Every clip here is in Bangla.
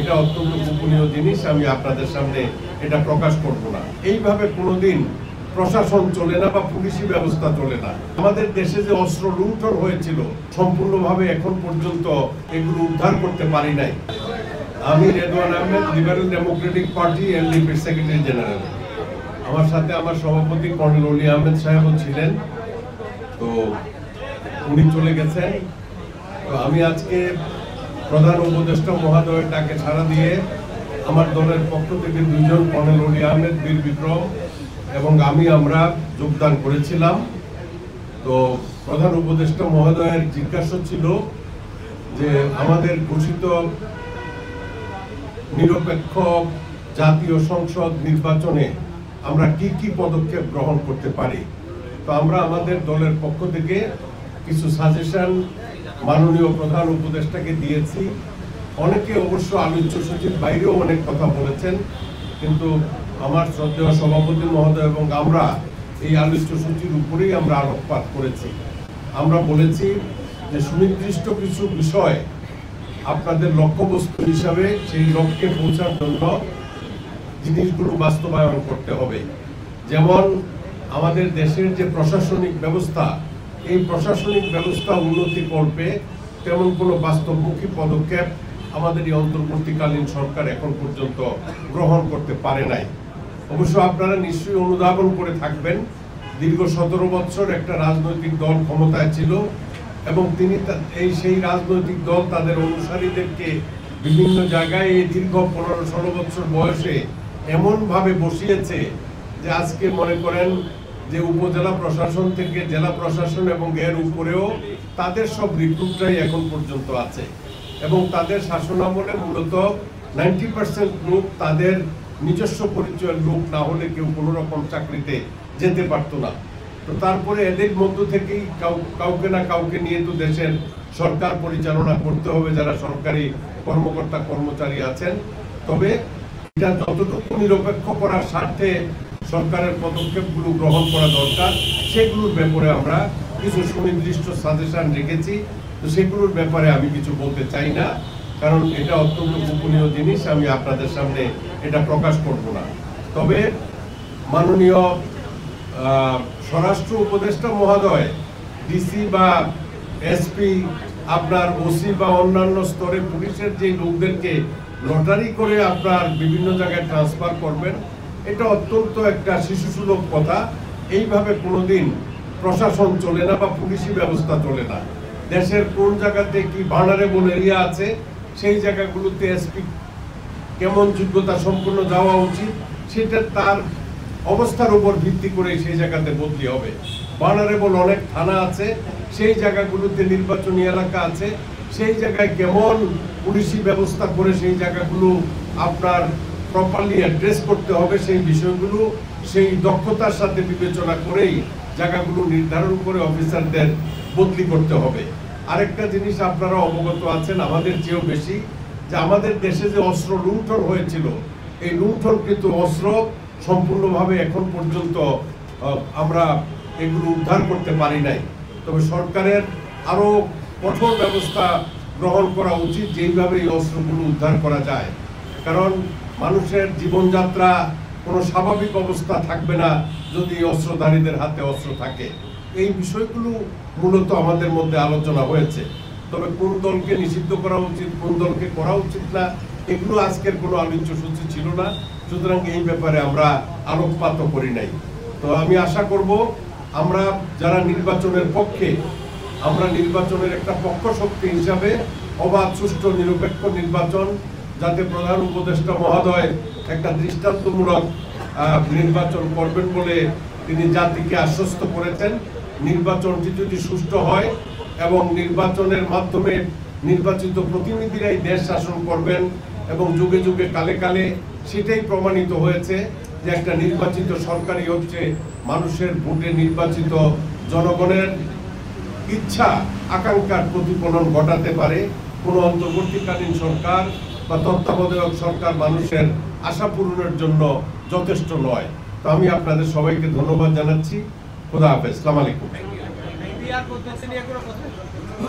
এটা অত্যন্ত গোপনীয় জিনিস, আমি আপনাদের সামনে এটা প্রকাশ করব না। এইভাবে কোনোদিন প্রশাসন চলে না বা পুলিশি ব্যবস্থা চলে না। আমাদের দেশে যে অস্ত্র লুণ্ঠন হয়েছিল সম্পূর্ণভাবে এখন পর্যন্ত এগুলো উদ্ধার করতে পারি নাই। আমি Redwan Ahmed, liberal democratic party এলডিপির সেক্রেটারি জেনারেল। আমার সাথে আমার সভাপতি কর্নেল অলি আহমেদ সাহেবও ছিলেন, তো উনি চলে গেছেন। তো আমি আজকে প্রধান উপদেষ্টা মহোদয়ের ডাকে সাড়া দিয়ে আমার দলের পক্ষ থেকে দুইজন, কর্নেল অলি আহমেদ, বীর বিক্রম এবং আমরা যোগদান করেছিলাম। তো প্রধান উপদেষ্টা মহোদয়ের জিজ্ঞাসা ছিল যে আমাদের ঘোষিত নিরপেক্ষ জাতীয় সংসদ নির্বাচনে আমরা কি কি পদক্ষেপ গ্রহণ করতে পারি। তো আমরা আমাদের দলের পক্ষ থেকে কিছু সাজেশন মাননীয় প্রধান উপদেষ্টাকে দিয়েছি। অনেকে অবশ্য আলোচ্য সূচির বাইরেও অনেক কথা বলেছেন, কিন্তু আমার শ্রদ্ধেয় সভাপতি মহোদয় এবং আমরা এই আলোচ্য সূচির উপরেই আমরা আলোকপাত করেছি। আমরা বলেছি যে সুনির্দিষ্ট কিছু বিষয় আপনাদের লক্ষ্যবস্তু হিসাবে সেই লক্ষ্যে পৌঁছার জন্য জিনিসগুলো বাস্তবায়ন করতে হবে। যেমন আমাদের দেশের যে প্রশাসনিক ব্যবস্থা, এই প্রশাসনিক ব্যবস্থা উন্নতি করবে তেমন কোনো বাস্তবমুখী পদক্ষেপ আমাদের এই অন্তর্বর্তীকালীন সরকার এখন পর্যন্ত গ্রহণ করতে পারে নাই। অবশ্য আপনারা নিশ্চয়ই অনুধাবন করে থাকবেন, দীর্ঘ 17 বছর একটা রাজনৈতিক দল ক্ষমতায় ছিল এবং তিনি সেই রাজনৈতিক দল তাদের অনুসারীদেরকে বিভিন্ন জায়গায় এই দীর্ঘ 15-16 বছর বয়সে এমনভাবে বসিয়েছে যে আজকে মনে করেন যে উপজেলা প্রশাসন থেকে জেলা প্রশাসন এবং এর উপরেও তাদের সব রিক্রুটরাই এখন পর্যন্ত আছে এবং তাদের শাসনামলে মূলত 90% লোক তাদের নিজস্ব পরিচয়ের লোক না হলে কেউ কোনো রকম চাকরিতে যেতে পারতো না। তো তারপরে এদের মধ্য থেকেই কাউকে না কাউকে নিয়ে তো দেশের সরকার পরিচালনা করতে হবে, যারা সরকারি কর্মকর্তা কর্মচারী আছেন। তবে এটা যতটুকু নিরপেক্ষ করার স্বার্থে সরকারের পদক্ষেপগুলো গ্রহণ করা দরকার, সেগুলোর ব্যাপারে আমরা কিছু সুনির্দিষ্ট সাজেশন রেখেছি। তো সেগুলোর ব্যাপারে আমি কিছু বলতে চাই না, কারণ এটা অত্যন্ত গোপনীয় জিনিস, আমি আপনাদের সামনে এটা প্রকাশ করব না। তবে মাননীয় স্বরাষ্ট্র উপদেষ্টা মহোদয় ডিসি বা এসপি, আপনার ওসি বা অন্যান্য স্তরে পুলিশের যে লোকদেরকে লটারি করে আপনার বিভিন্ন জায়গায় ট্রান্সফার করবেন, এটা অত্যন্ত একটা শিশুসুলভ কথা। এইভাবে কোনোদিন প্রশাসন চলে না বা পুলিশি ব্যবস্থা চলে না। দেশের কোন জায়গাতে কি ভার্নারেবল এরিয়া আছে, সেই জায়গাগুলোতে এসপি কেমন যোগ্যতা সম্পন্ন যাওয়া উচিত, সেটা তার অবস্থার উপর ভিত্তি করে সেই জায়গাতে বদলি হবে। ভার্নারেবল অনেক থানা আছে, সেই জায়গাগুলোতে নির্বাচনী এলাকা আছে, সেই জায়গায় কেমন পুলিশি ব্যবস্থা করে সেই জায়গাগুলো আপনার প্রপারলি অ্যাড্রেস করতে হবে, সেই বিষয়গুলো সেই দক্ষতার সাথে বিবেচনা করেই জায়গাগুলো নির্ধারণ করে অফিসারদের বদলি করতে হবে। আরেকটা জিনিস আপনারা অবগত আছেন আমাদের চেয়েও বেশি, যে আমাদের দেশে যে অস্ত্র লুণ্ঠন হয়েছিল, এই লুণ্ঠনকৃত অস্ত্র সম্পূর্ণভাবে এখন পর্যন্ত আমরা এগুলো উদ্ধার করতে পারি নাই। তবে সরকারের আরো কঠোর ব্যবস্থা গ্রহণ করা উচিত, যেইভাবে এই অস্ত্রগুলো উদ্ধার করা যায়। কারণ মানুষের জীবনযাত্রা কোনো স্বাভাবিক অবস্থা থাকবে না যদি অস্ত্রধারীদের হাতে অস্ত্র থাকে। এই বিষয়গুলো মূলত আমাদের মধ্যে আলোচনা হয়েছে। তবে কোন দলকে নিষিদ্ধ করা উচিত, কোন দলকে করা উচিত না, এগুলো আজকের কোনো আলোচ্য সূচি ছিল না, সুতরাং এই ব্যাপারে আমরা আলোকপাত করি নাই। তো আমি আশা করব আমরা যারা নির্বাচনের পক্ষে, আমরা নির্বাচনের একটা পক্ষ শক্তি হিসাবে অবাধ, সুষ্ঠু, নিরপেক্ষ নির্বাচন, যাতে প্রধান উপদেষ্টা মহোদয় একটা দৃষ্টান্তমূলক নির্বাচন করবেন বলে তিনি জাতিকে আশ্বস্ত করেছেন। নির্বাচনটি যদি সুষ্ঠু হয় এবং নির্বাচনের মাধ্যমে নির্বাচিত প্রতিনিধিরাই দেশ শাসন করবেন এবং যুগে যুগে কালে কালে সেটাই প্রমাণিত হয়েছে যে একটা নির্বাচিত সরকারই হচ্ছে মানুষের ভোটে নির্বাচিত জনগণের ইচ্ছা আকাঙ্ক্ষার প্রতিফলন ঘটাতে পারে। কোনো অন্তর্বর্তীকালীন সরকার বা তত্ত্বাবধায়ক সরকার মানুষের আশা পূরণের জন্য যথেষ্ট নয়। তো আমি আপনাদের সবাইকে ধন্যবাদ জানাচ্ছি। খোদা হাফেজ, আসসালামু আলাইকুম।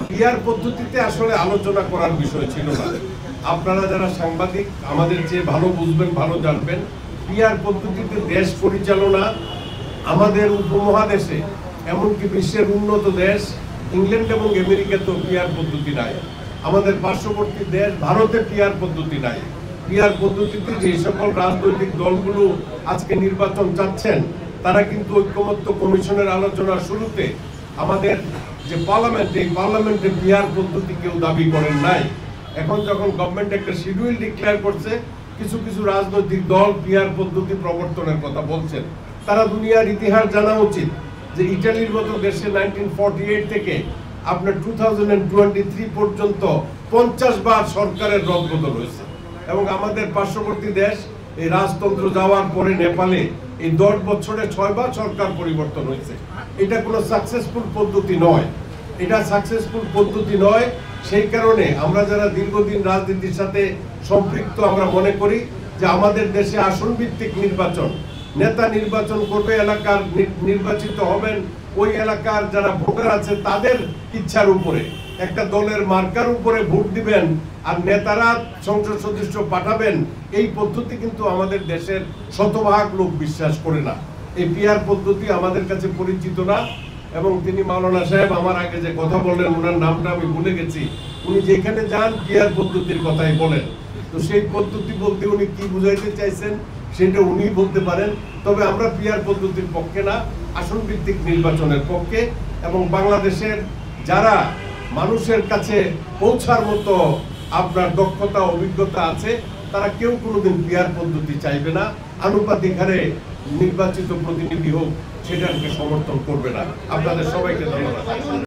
পিআর পদ্ধতিতে আসলে আলোচনা করার বিষয় ছিল না। আপনারা যারা সাংবাদিক আমাদের চেয়ে ভালো বুঝবেন, ভালো জানবেন, পিআর পদ্ধতিতে দেশ পরিচালনা আমাদের উপমহাদেশে, এমনকি বিশ্বের উন্নত দেশ ইংল্যান্ড এবং আমেরিকাতেও পিআর পদ্ধতি নাই। আমাদের পার্শ্ববর্তী দেশ ভারতে পিআর পদ্ধতি নাই। পিআর পদ্ধতিতে যে সকল রাজনৈতিক দলগুলো আজকে নির্বাচন চাচ্ছেন, তারা কিন্তু ঐক্যমত্য কমিশনের আলোচনার শুরুতে আমাদের যে পার্লামেন্ট, এই পার্লামেন্টে পিআর পদ্ধতি কেউ দাবি করেন নাই। এখন যখন গভর্নমেন্ট একটা শিডিউল ডিক্লেয়ার করছে, কিছু কিছু রাজনৈতিক দল পিআর পদ্ধতি প্রবর্তনের কথা বলছেন। তারা দুনিয়ার ইতিহাস জানা উচিত যে ইটালির মতো দেশে 1948 থেকে আপনার 2023 পর্যন্ত 50 বার সরকারের রদবদল হয়েছে। এবং আমাদের পার্শ্ববর্তী দেশ এই রাজতন্ত্র যাওয়ার পরে নেপালে এই 10 বছরে 6 বার সরকার পরিবর্তন হয়েছে। এটা কোনো সাকসেসফুল পদ্ধতি নয়, এটা সাকসেসফুল পদ্ধতি নয়। সেই কারণে আমরা যারা দীর্ঘদিন রাজনীতির সাথে সম্পৃক্ত, আমরা মনে করি যে আমাদের দেশে আসন ভিত্তিক নির্বাচন, নেতা নির্বাচন করবে, এলাকার নির্বাচিত হবেন ওই এলাকার যারা ভোটার আছে তাদের ইচ্ছার উপরে, একটা দলের মার্কার উপরে ভোট দিবেন আর নেতারা সংসদ সদস্য পাঠাবেন। এই পদ্ধতি কিন্তু আমাদের দেশের শতভাগ লোক বিশ্বাস করে না। এই পিআর পদ্ধতি আমাদের কাছে পরিচিত না। এবং তিনি মাওলানা সাহেব আমার আগে যে কথা বললেন, ওনার নামটা আমি ভুলে গেছি, উনি যেখানে যান পিআর পদ্ধতির কথাই বলেন। তো সেই পদ্ধতি বলতে উনি কি বুঝাইতে চাইছেন সেটা উনি বলতে পারেন। তবে আমরা পিআর পদ্ধতির পক্ষে না, আসন ভিত্তিক নির্বাচনের পক্ষে। এবং বাংলাদেশের যারা মানুষের কাছে পৌঁছার মতো আপনার দক্ষতা অভিজ্ঞতা আছে, তারা কেউ কোনোদিন পিআর পদ্ধতি চাইবে না। আনুপাতিক হারে নির্বাচিত প্রতিনিধি হোক, সেটাকে সমর্থন করবে না। আপনাদের সবাইকে ধন্যবাদ।